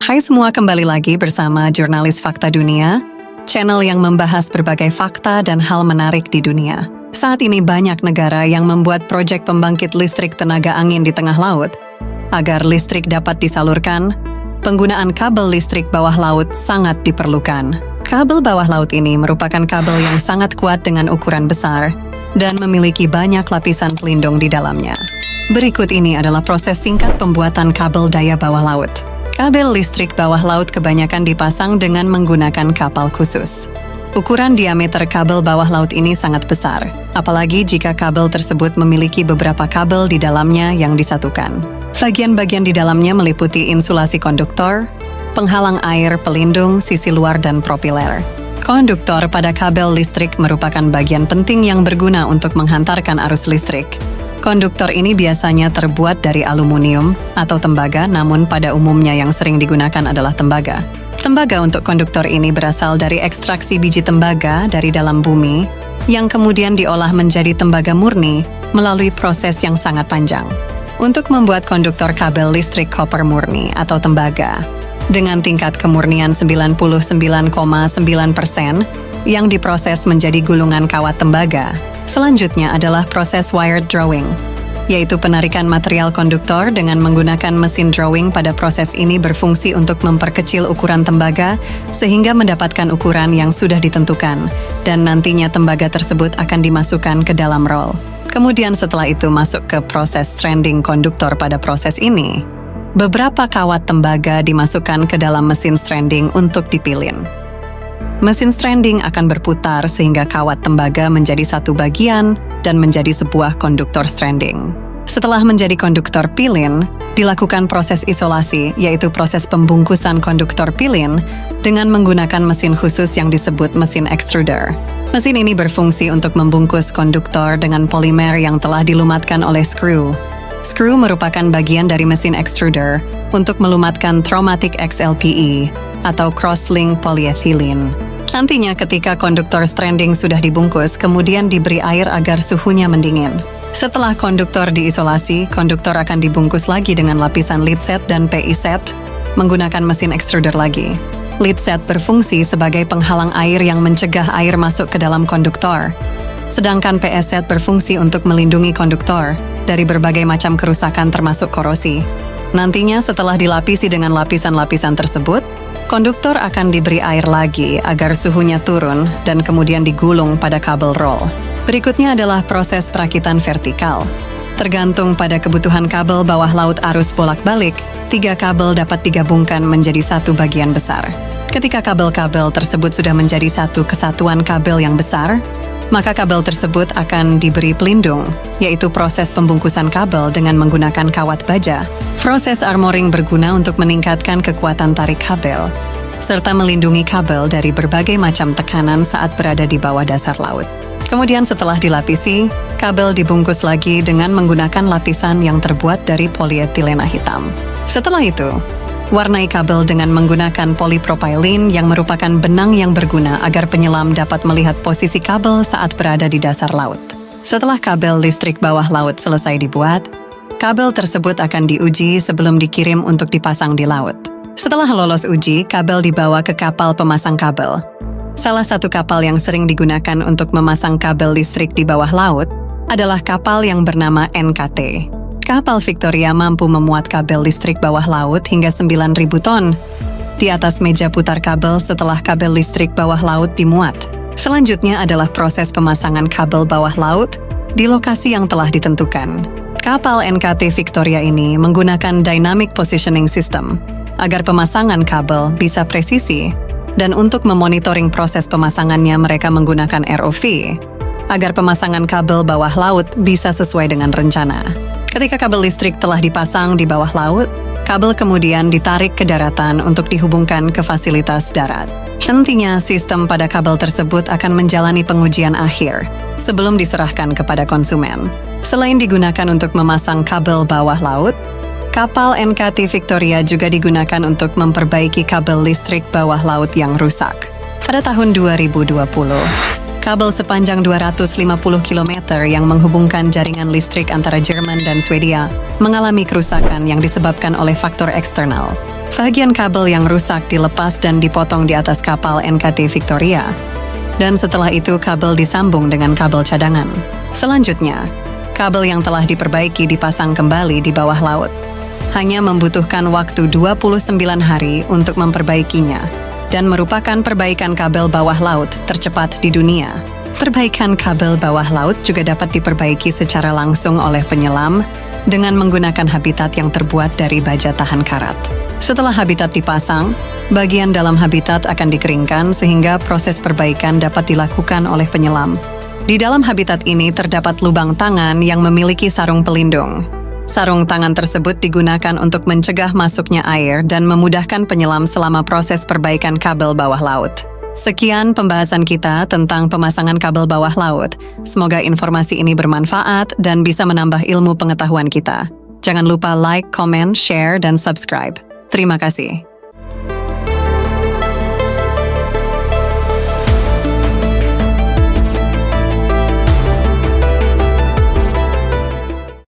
Hai semua, kembali lagi bersama Jurnalis Fakta Dunia, channel yang membahas berbagai fakta dan hal menarik di dunia. Saat ini banyak negara yang membuat proyek pembangkit listrik tenaga angin di tengah laut. Agar listrik dapat disalurkan, penggunaan kabel listrik bawah laut sangat diperlukan. Kabel bawah laut ini merupakan kabel yang sangat kuat dengan ukuran besar dan memiliki banyak lapisan pelindung di dalamnya. Berikut ini adalah proses singkat pembuatan kabel daya bawah laut. Kabel listrik bawah laut kebanyakan dipasang dengan menggunakan kapal khusus. Ukuran diameter kabel bawah laut ini sangat besar, apalagi jika kabel tersebut memiliki beberapa kabel di dalamnya yang disatukan. Bagian-bagian di dalamnya meliputi insulasi konduktor, penghalang air, pelindung, sisi luar, dan propeller. Konduktor pada kabel listrik merupakan bagian penting yang berguna untuk menghantarkan arus listrik. Konduktor ini biasanya terbuat dari aluminium atau tembaga, namun pada umumnya yang sering digunakan adalah tembaga. Tembaga untuk konduktor ini berasal dari ekstraksi biji tembaga dari dalam bumi, yang kemudian diolah menjadi tembaga murni melalui proses yang sangat panjang. Untuk membuat konduktor kabel listrik koper murni atau tembaga, dengan tingkat kemurnian 99,9% yang diproses menjadi gulungan kawat tembaga. Selanjutnya adalah proses wire drawing, yaitu penarikan material konduktor dengan menggunakan mesin drawing. Pada proses ini berfungsi untuk memperkecil ukuran tembaga sehingga mendapatkan ukuran yang sudah ditentukan, dan nantinya tembaga tersebut akan dimasukkan ke dalam roll. Kemudian setelah itu masuk ke proses stranding konduktor. Pada proses ini, beberapa kawat tembaga dimasukkan ke dalam mesin stranding untuk dipilin. Mesin stranding akan berputar sehingga kawat tembaga menjadi satu bagian dan menjadi sebuah konduktor stranding. Setelah menjadi konduktor pilin, dilakukan proses isolasi, yaitu proses pembungkusan konduktor pilin dengan menggunakan mesin khusus yang disebut mesin extruder. Mesin ini berfungsi untuk membungkus konduktor dengan polimer yang telah dilumatkan oleh skru. Skru merupakan bagian dari mesin extruder untuk melumatkan traumatic XLPE atau cross-link polyethylene. Nantinya ketika konduktor stranding sudah dibungkus, kemudian diberi air agar suhunya mendingin. Setelah konduktor diisolasi, konduktor akan dibungkus lagi dengan lapisan lead set dan PI set menggunakan mesin extruder lagi. Lead set berfungsi sebagai penghalang air yang mencegah air masuk ke dalam konduktor. Sedangkan PS set berfungsi untuk melindungi konduktor dari berbagai macam kerusakan termasuk korosi. Nantinya setelah dilapisi dengan lapisan-lapisan tersebut, konduktor akan diberi air lagi agar suhunya turun dan kemudian digulung pada kabel roll. Berikutnya adalah proses perakitan vertikal. Tergantung pada kebutuhan kabel bawah laut arus bolak-balik, 3 kabel dapat digabungkan menjadi satu bagian besar. Ketika kabel-kabel tersebut sudah menjadi satu kesatuan kabel yang besar, maka kabel tersebut akan diberi pelindung, yaitu proses pembungkusan kabel dengan menggunakan kawat baja. Proses armoring berguna untuk meningkatkan kekuatan tarik kabel, serta melindungi kabel dari berbagai macam tekanan saat berada di bawah dasar laut. Kemudian setelah dilapisi, kabel dibungkus lagi dengan menggunakan lapisan yang terbuat dari polietilena hitam. Setelah itu, warnai kabel dengan menggunakan polipropylene yang merupakan benang yang berguna agar penyelam dapat melihat posisi kabel saat berada di dasar laut. Setelah kabel listrik bawah laut selesai dibuat, kabel tersebut akan diuji sebelum dikirim untuk dipasang di laut. Setelah lolos uji, kabel dibawa ke kapal pemasang kabel. Salah satu kapal yang sering digunakan untuk memasang kabel listrik di bawah laut adalah kapal yang bernama NKT. Kapal Victoria mampu memuat kabel listrik bawah laut hingga 9.000 ton di atas meja putar kabel setelah kabel listrik bawah laut dimuat. Selanjutnya adalah proses pemasangan kabel bawah laut di lokasi yang telah ditentukan. Kapal NKT Victoria ini menggunakan Dynamic Positioning System agar pemasangan kabel bisa presisi, dan untuk memonitoring proses pemasangannya mereka menggunakan ROV agar pemasangan kabel bawah laut bisa sesuai dengan rencana. Ketika kabel listrik telah dipasang di bawah laut, kabel kemudian ditarik ke daratan untuk dihubungkan ke fasilitas darat. Nantinya sistem pada kabel tersebut akan menjalani pengujian akhir sebelum diserahkan kepada konsumen. Selain digunakan untuk memasang kabel bawah laut, kapal NKT Victoria juga digunakan untuk memperbaiki kabel listrik bawah laut yang rusak. Pada tahun 2020, kabel sepanjang 250 km yang menghubungkan jaringan listrik antara Jerman dan Swedia mengalami kerusakan yang disebabkan oleh faktor eksternal. Bagian kabel yang rusak dilepas dan dipotong di atas kapal NKT Victoria. Dan setelah itu kabel disambung dengan kabel cadangan. Selanjutnya, kabel yang telah diperbaiki dipasang kembali di bawah laut. Hanya membutuhkan waktu 29 hari untuk memperbaikinya dan merupakan perbaikan kabel bawah laut tercepat di dunia. Perbaikan kabel bawah laut juga dapat diperbaiki secara langsung oleh penyelam dengan menggunakan habitat yang terbuat dari baja tahan karat. Setelah habitat dipasang, bagian dalam habitat akan dikeringkan sehingga proses perbaikan dapat dilakukan oleh penyelam. Di dalam habitat ini terdapat lubang tangan yang memiliki sarung pelindung. Sarung tangan tersebut digunakan untuk mencegah masuknya air dan memudahkan penyelam selama proses perbaikan kabel bawah laut. Sekian pembahasan kita tentang pemasangan kabel bawah laut. Semoga informasi ini bermanfaat dan bisa menambah ilmu pengetahuan kita. Jangan lupa like, comment, share, dan subscribe. Terima kasih.